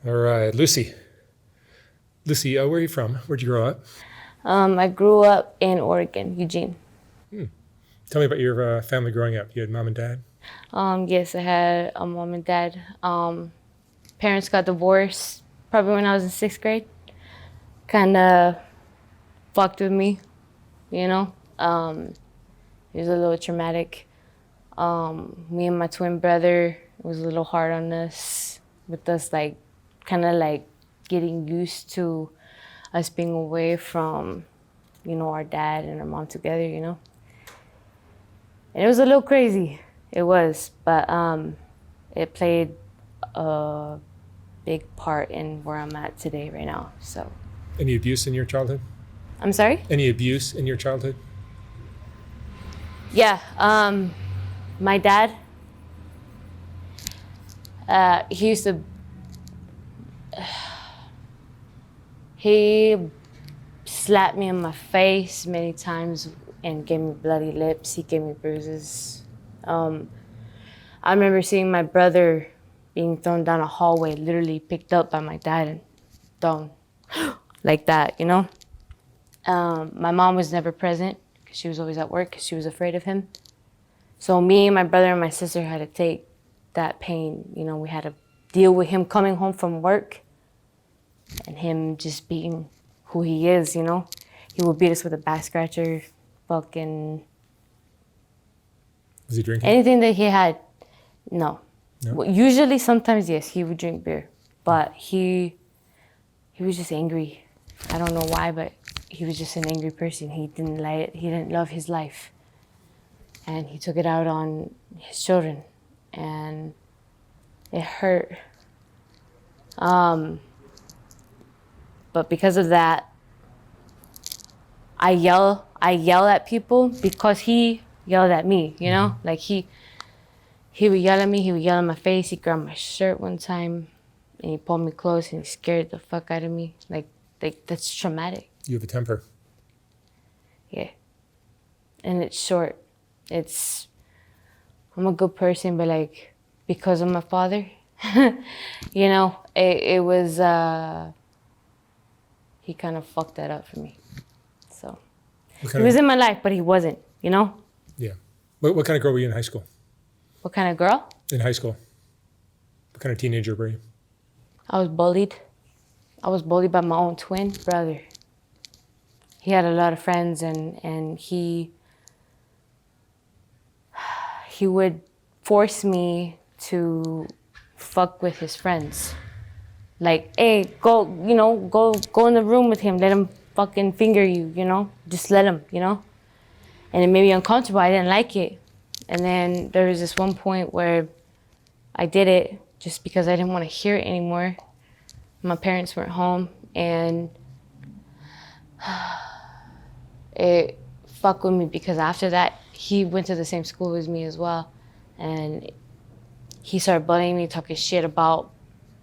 All right, Lucy. Lucy, where are you from? Where'd you grow up? I grew up in Oregon, Eugene. Tell me about your family growing up. You had mom and dad? Yes, I had a mom and dad. Parents got divorced probably when I was in sixth grade. Kind of fucked with me, you know. It was a little traumatic. Me and my twin brother, it was a little hard on us, with us like kind of like getting used to us being away from, our dad and our mom together, And it was a little crazy. It was, but it played a big part in where I'm at today, right now. So, Any abuse in your childhood? I'm sorry? Any abuse in your childhood? Yeah. My dad, he used to, he slapped me in my face many times and gave me bloody lips. He gave me bruises. I remember seeing my brother being thrown down a hallway, literally picked up by my dad and thrown like that, My mom was never present because she was always at work because she was afraid of him. So me, my brother, and my sister had to take that pain. We had to deal with him coming home from work and him just being who he is, He would beat us with a back scratcher, fucking Was he drinking? anything that he had. No. No? Well, usually, sometimes, yes, he would drink beer. But he was just angry. I don't know why, but he was just an angry person. He didn't love his life. And he took it out on his children. And it hurt. But because of that, I yell at people because he yelled at me, Like he would yell at me, he would yell in my face, he grabbed my shirt one time and he pulled me close and he scared the fuck out of me. Like that's traumatic. You have a temper. Yeah. And it's short. I'm a good person, but like because of my father, it was he kind of fucked that up for me. So he was in my life, but he wasn't, Yeah. What kind of girl were you in high school? What kind of girl? In high school. What kind of teenager were you? I was bullied. I was bullied by my own twin brother. He had a lot of friends and he would force me to fuck with his friends. Like, hey, go in the room with him, let him fucking finger you, Just let him, And it made me uncomfortable. I didn't like it. And then there was this one point where I did it just because I didn't want to hear it anymore. My parents weren't home and it fucked with me because after that, he went to the same school as me as well. And he started bullying me, talking shit about,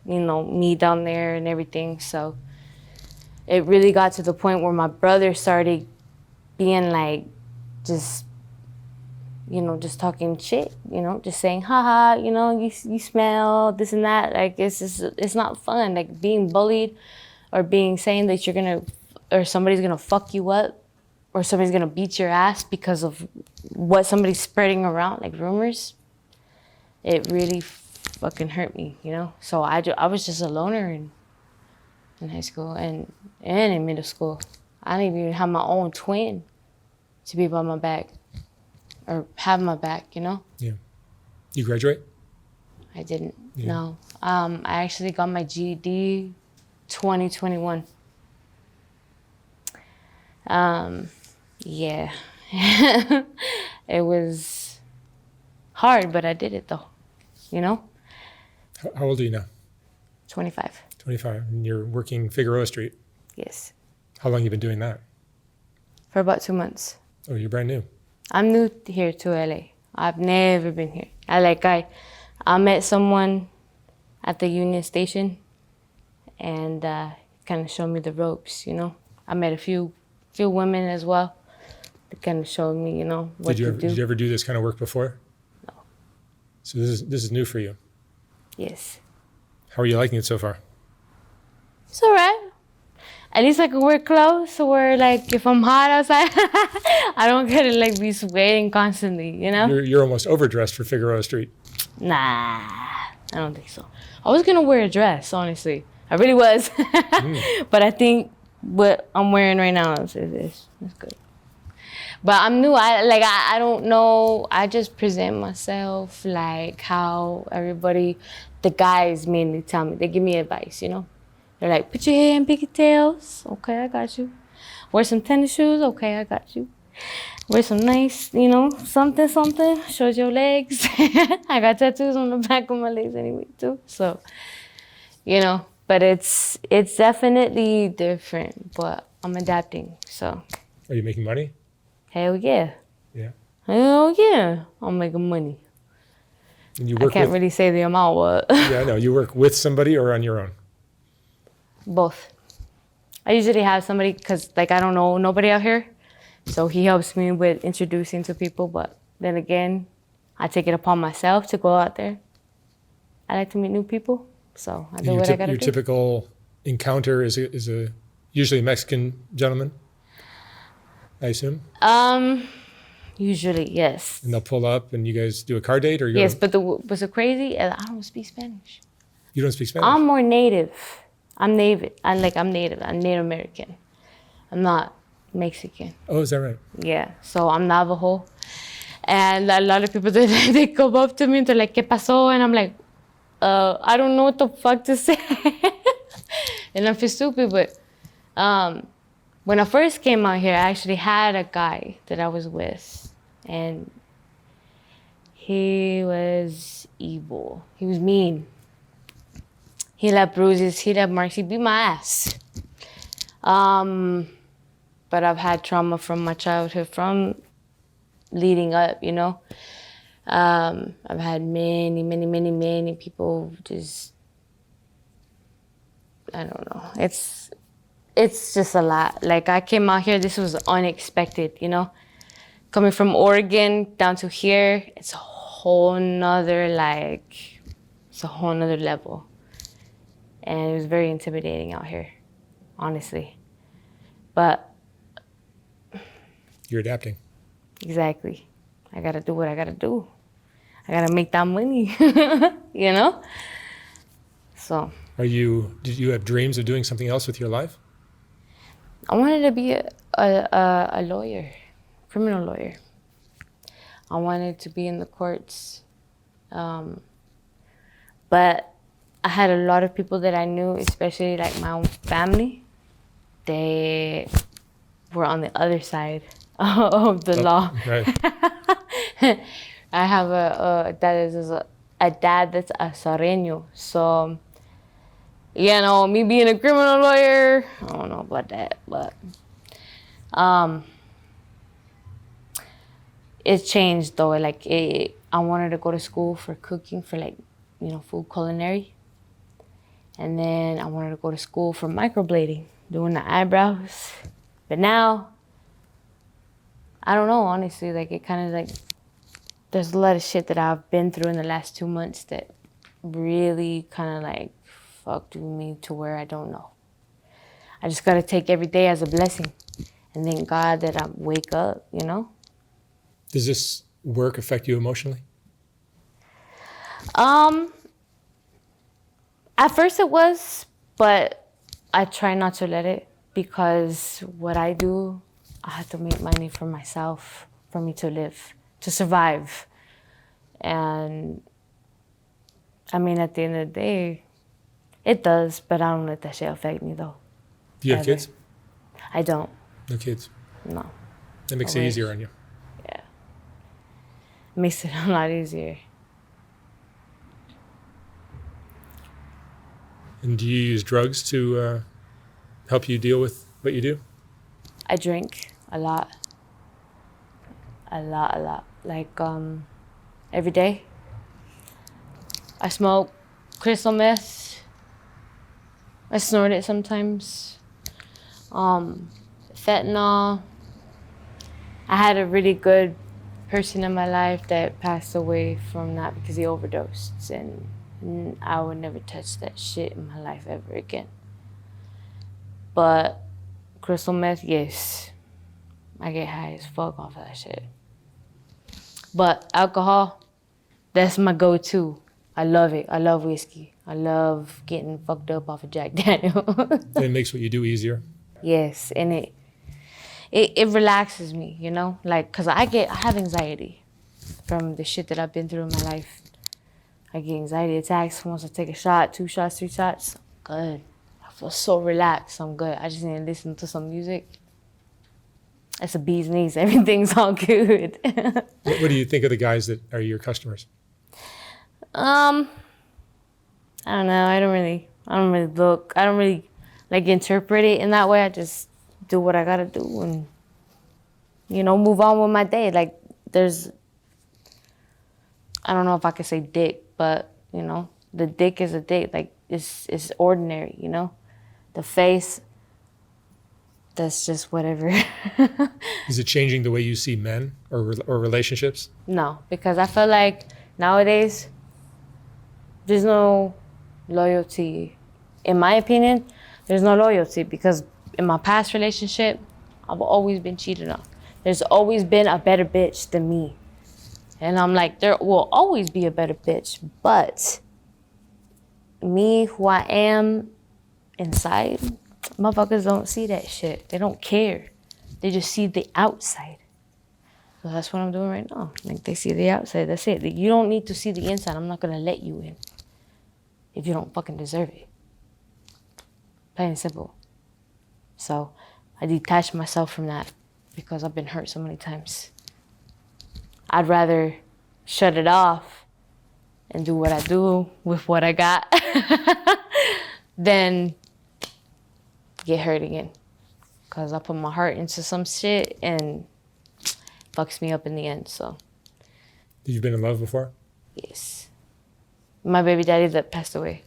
me down there and everything. So it really got to the point where my brother started being like, just talking shit, just saying, haha, you smell, this and that. Like, it's not fun. Like, being bullied or saying that or somebody's gonna fuck you up or somebody's gonna beat your ass because of what somebody's spreading around, like rumors. It really fucking hurt me, So I was just a loner in high school and in middle school. I didn't even have my own twin to be by my back. Or have my back, Yeah. You graduate? I didn't. Yeah. No. I actually got my GED 2021. Yeah. It was hard, but I did it though. How old are you now? 25. 25. And you're working Figueroa Street. Yes. How long have you been doing that? For about 2 months. Oh, you're brand new. I'm new here to LA. I've never been here. I met someone at the Union Station and kind of showed me the ropes, I met a few women as well that kind of showed me, what to do. Did you ever do this kind of work before? No. So this is new for you? Yes. How are you liking it so far? It's all right. At least I can wear clothes where, like, if I'm hot outside, I don't get to, like, be sweating constantly, you know? You're almost overdressed for Figueroa Street. Nah, I don't think so. I was gonna wear a dress, honestly. I really was. But I think what I'm wearing right now is good. But I'm new. I don't know. I just present myself like how everybody, the guys mainly tell me. They give me advice, you know? They're like, put your hair in pigtails. Okay, I got you. Wear some tennis shoes. Okay, I got you. Wear some nice, you know, something. Shows your legs. I got tattoos on the back of my legs anyway, too. So, you know, but it's definitely different. But I'm adapting, so. Are you making money? Hell yeah. Yeah. Hell yeah. I'm making money. And you I work can't really say the amount, but. Yeah, I know. You work with somebody or on your own? Both. I usually have somebody, because, like, I don't know nobody out here. So he helps me with introducing to people. But then again, I take it upon myself to go out there. I like to meet new people. So I do what I got to do. Your typical encounter is usually a Mexican gentleman, I assume? Usually, yes. And they'll pull up and you guys do a car date? Or Yes, but what's so crazy, I don't speak Spanish. You don't speak Spanish? I'm more native. I'm native. I'm Native American. I'm not Mexican. Oh, is that right? Yeah, so I'm Navajo. And a lot of people, they come up to me and they're like, ¿Qué pasó? And I'm like, I don't know what the fuck to say. And I feel stupid, but when I first came out here, I actually had a guy that I was with. And he was evil. He was mean. He left bruises, he left marks, he beat my ass. But I've had trauma from my childhood, from leading up, you know. I've had many people just, I don't know. It's just a lot. Like, I came out here, this was unexpected, you know. Coming from Oregon down to here, it's a whole nother, it's a whole nother level. And it was very intimidating out here, honestly. But you're adapting. Exactly. I gotta do what I gotta do. I gotta make that money, you know? So. Did you have dreams of doing something else with your life? I wanted to be a lawyer, criminal lawyer. I wanted to be in the courts. But I had a lot of people that I knew, especially like my own family. They were on the other side of the law. Right. I have a dad that's a Sareño. So, you know, me being a criminal lawyer, I don't know about that, but it changed though. Like, I wanted to go to school for cooking, for like, you know, food culinary. And then I wanted to go to school for microblading, doing the eyebrows. But now, I don't know, honestly, like, it kind of like, there's a lot of shit that I've been through in the last 2 months that really kind of like fucked with me to where I don't know. I just got to take every day as a blessing and thank God that I wake up, you know? Does this work affect you emotionally? At first it was, but I try not to let it, because what I do, I have to make money for myself, for me to live, to survive. And I mean, at the end of the day, it does, but I don't let that shit affect me though. Do you have kids? I don't. No kids? No. That makes it easier on you. Yeah. It makes it a lot easier. And do you use drugs to help you deal with what you do? I drink a lot. A lot. Like, every day. I smoke crystal meth. I snort it sometimes. Fentanyl. I had a really good person in my life that passed away from that because he overdosed, and I would never touch that shit in my life ever again. But crystal meth, yes. I get high as fuck off of that shit. But alcohol, that's my go-to. I love it. I love whiskey. I love getting fucked up off of Jack Daniel. It makes what you do easier. Yes, and it relaxes me, you know? Like, cause I have anxiety from the shit that I've been through in my life. I get anxiety attacks once I take a shot, 2 shots, 3 shots. I'm good. I feel so relaxed. I'm good. I just need to listen to some music. It's a bee's knees. Everything's all good. What do you think of the guys that are your customers? I don't know. I don't really look. I don't really like interpret it in that way. I just do what I gotta do and, you know, move on with my day. Like I don't know if I could say dick, but you know, the dick is a dick. Like it's ordinary, you know. The face, that's just whatever. Is it changing the way you see men or relationships? No, because I feel like nowadays there's no loyalty. In my opinion, there's no loyalty because in my past relationship, I've always been cheated on. There's always been a better bitch than me. And I'm like, there will always be a better bitch, but me, who I am inside, motherfuckers don't see that shit. They don't care. They just see the outside. So that's what I'm doing right now. Like, they see the outside, that's it. Like, you don't need to see the inside. I'm not gonna let you in if you don't fucking deserve it. Plain and simple. So I detach myself from that because I've been hurt so many times. I'd rather shut it off and do what I do with what I got than get hurt again. Because I put my heart into some shit and fucks me up in the end, so. You've been in love before? Yes. My baby daddy that passed away.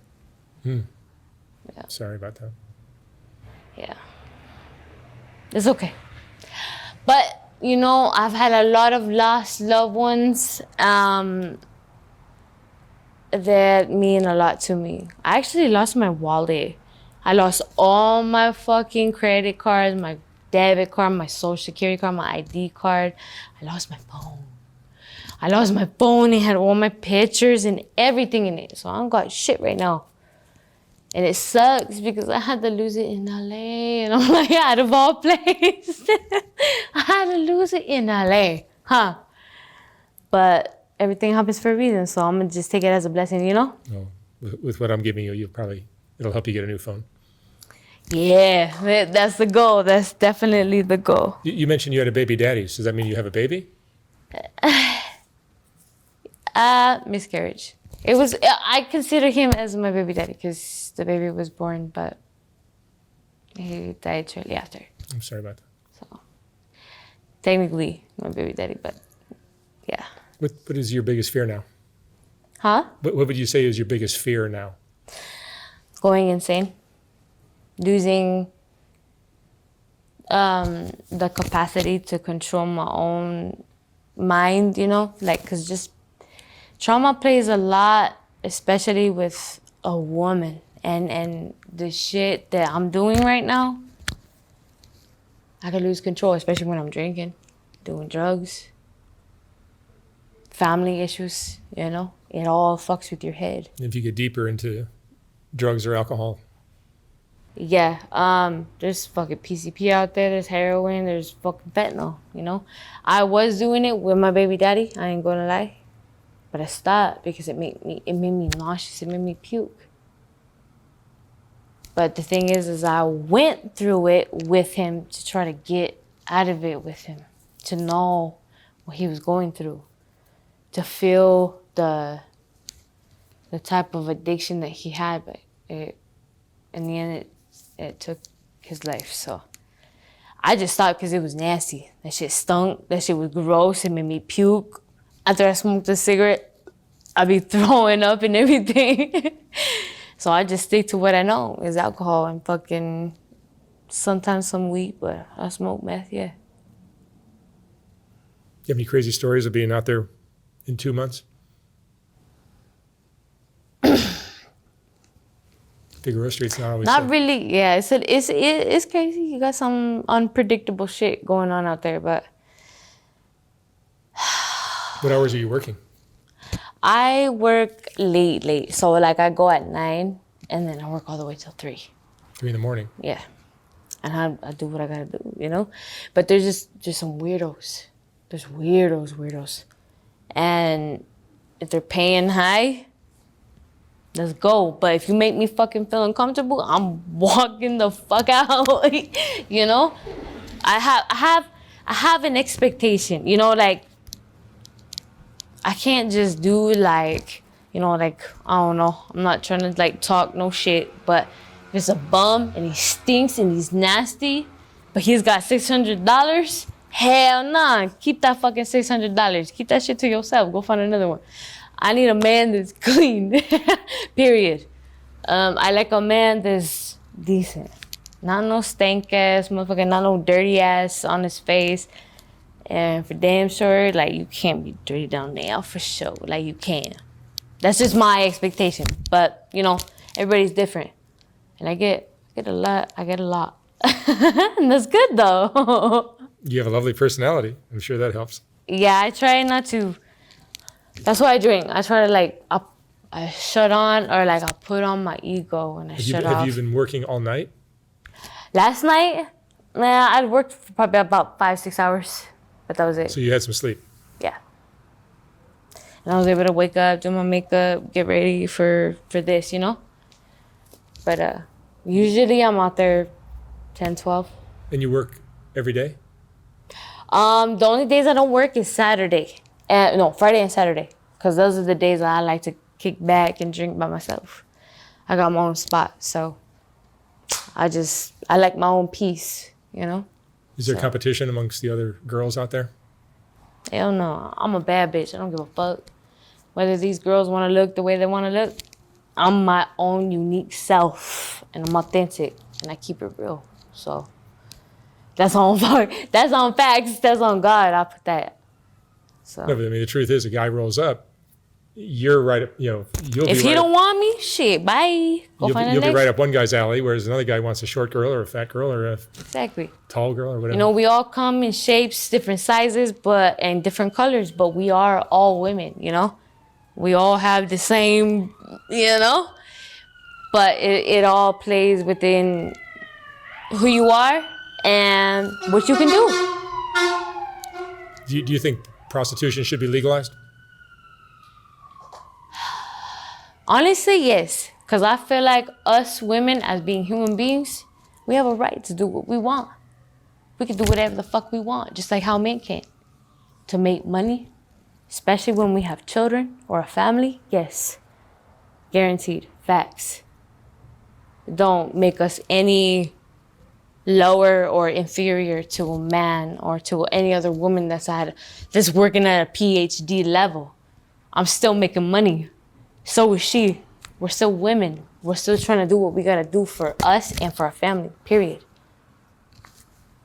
Yeah. Sorry about that. Yeah. It's okay. But, you know, I've had a lot of lost loved ones that mean a lot to me. I actually lost my wallet. I lost all my fucking credit cards, my debit card, my social security card, my ID card. I lost my phone. It had all my pictures and everything in it. So I don't got shit right now. And it sucks because I had to lose it in LA. And I'm like, out of all places. I had to lose it in LA. Huh? But everything happens for a reason. So I'm going to just take it as a blessing, you know? Well, with what I'm giving you, it'll help you get a new phone. Yeah, that's the goal. That's definitely the goal. You mentioned you had a baby daddy. So does that mean you have a baby? Miscarriage. I consider him as my baby daddy because the baby was born, but he died shortly after. I'm sorry about that. So, technically, my baby daddy, but yeah. What is your biggest fear now? Huh? What would you say is your biggest fear now? Going insane. Losing the capacity to control my own mind, you know? Like, because just trauma plays a lot, especially with a woman. And the shit that I'm doing right now, I could lose control, especially when I'm drinking, doing drugs, family issues, you know? It all fucks with your head. If you get deeper into drugs or alcohol. Yeah, there's fucking PCP out there, there's heroin, there's fucking fentanyl, you know? I was doing it with my baby daddy, I ain't gonna lie. But I stopped because it made me nauseous, it made me puke. But the thing is I went through it with him to try to get out of it with him, to know what he was going through, to feel the type of addiction that he had, but in the end it took his life. So I just stopped because it was nasty. That shit stunk, that shit was gross, it made me puke. After I smoked a cigarette, I'd be throwing up and everything. So I just stick to what I know is alcohol and fucking sometimes some weed, but I smoke meth, yeah. You have any crazy stories of being out there in 2 months? Figueroa Street's not always Not safe. really. Yeah, it's crazy. You got some unpredictable shit going on out there, but What hours are you working? I work late. So like I go at 9 and then I work all the way till 3. 3 in the morning. Yeah. And I do what I gotta do, you know? But there's just some weirdos. There's weirdos. And if they're paying high, let's go. But if you make me fucking feel uncomfortable, I'm walking the fuck out. You know? I have an expectation, you know, like I can't just do like, you know, like, I don't know. I'm not trying to like talk no shit, but if it's a bum and he stinks and he's nasty, but he's got $600, hell nah. Keep that fucking $600. Keep that shit to yourself. Go find another one. I need a man that's clean, period. I like a man that's decent. Not no stank ass motherfucker, not no dirty ass on his face. And for damn sure, like, you can't be dirty down there for sure. Like, you can. That's just my expectation. But, you know, everybody's different. And I get a lot. And that's good, though. You have a lovely personality. I'm sure that helps. Yeah, I try not to. That's why I drink. I try to, like, I shut on or, like, I put on my ego and I shut off. Have you been working all night? Last night, I worked for probably about 5-6 hours. But that was it. So you had some sleep. Yeah. And I was able to wake up, do my makeup, get ready for this, you know? But usually I'm out there 10, 12. And you work every day? The only days I don't work is Saturday. Friday and Saturday. Because those are the days that I like to kick back and drink by myself. I got my own spot, so I like my own peace, you know? Is there competition amongst the other girls out there? Hell no. I'm a bad bitch. I don't give a fuck. Whether these girls want to look the way they want to look, I'm my own unique self. And I'm authentic. And I keep it real. So that's on facts. That's on God. I put that. So No, but I mean, the truth is, a guy rolls up, you're right up, you'll if be he right don't up, want me, shit, bye. Go find the you'll be next. right up one guy's alley, whereas another guy wants a short girl or a fat girl or a Exactly. tall girl or whatever. You know, we all come in shapes, different sizes, and different colors, but we are all women, you know? We all have the same, you know? But it all plays within who you are and what you can do. Do you think prostitution should be legalized? Honestly, yes. Because I feel like us women, as being human beings, we have a right to do what we want. We can do whatever the fuck we want, just like how men can. To make money, especially when we have children or a family, yes. Guaranteed. Facts. Don't make us any lower or inferior to a man or to any other woman that's working at a PhD level. I'm still making money. So is she. We're still women. We're still trying to do what we gotta do for us and for our family, period.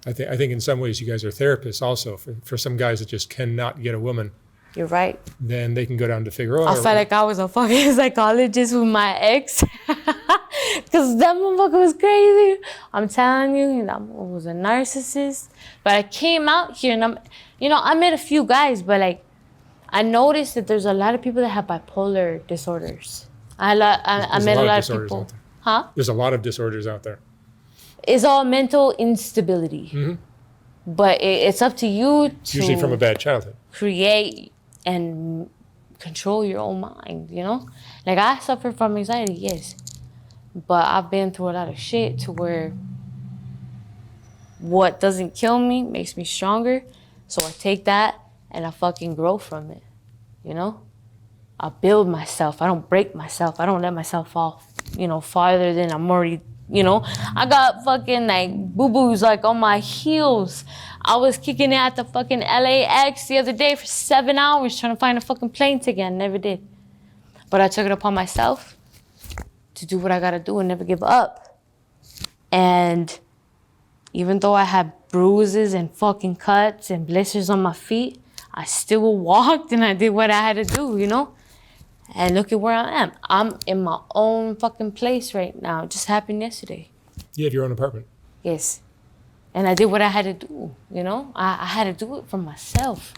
I think in some ways you guys are therapists also. For some guys that just cannot get a woman, You're right. then they can go down to Figueroa. I felt like I was a fucking psychologist with my ex. Because that motherfucker was crazy. I'm telling you, that was a narcissist. But I came out here and I met a few guys, but like, I noticed that there's a lot of people that have bipolar disorders. I met a lot of people. Out there. Huh? There's a lot of disorders out there. It's all mental instability. Mm-hmm. But it's up to you to Usually from a bad childhood. create and control your own mind, you know? Like, I suffer from anxiety, yes. But I've been through a lot of shit to where what doesn't kill me makes me stronger. So I take that and I fucking grow from it, you know? I build myself. I don't break myself. I don't let myself fall, farther than I'm already, I got fucking like boo-boos like on my heels. I was kicking it at the fucking LAX the other day for 7 hours trying to find a fucking plane ticket. I never did. But I took it upon myself to do what I gotta do and never give up. And even though I had bruises and fucking cuts and blisters on my feet, I still walked and I did what I had to do, And look at where I am. I'm in my own fucking place right now. It just happened yesterday. You have your own apartment. Yes. And I did what I had to do, you know? I had to do it for myself.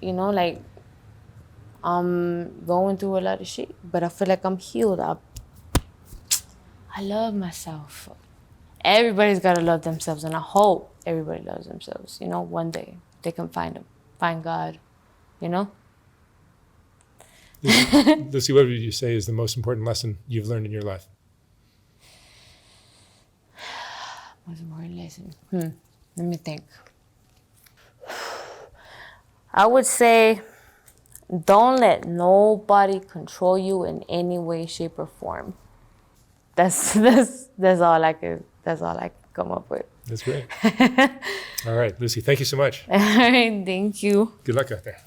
You know, like, I'm going through a lot of shit, but I feel like I'm healed. I love myself. Everybody's got to love themselves, and I hope everybody loves themselves. You know, one day they can find God, you know? Lucy, what would you say is the most important lesson you've learned in your life? Most important lesson? Let me think. I would say, don't let nobody control you in any way, shape, or form. That's all I could come up with. That's great. All right, Lucy, thank you so much. All right, thank you. Good luck out there.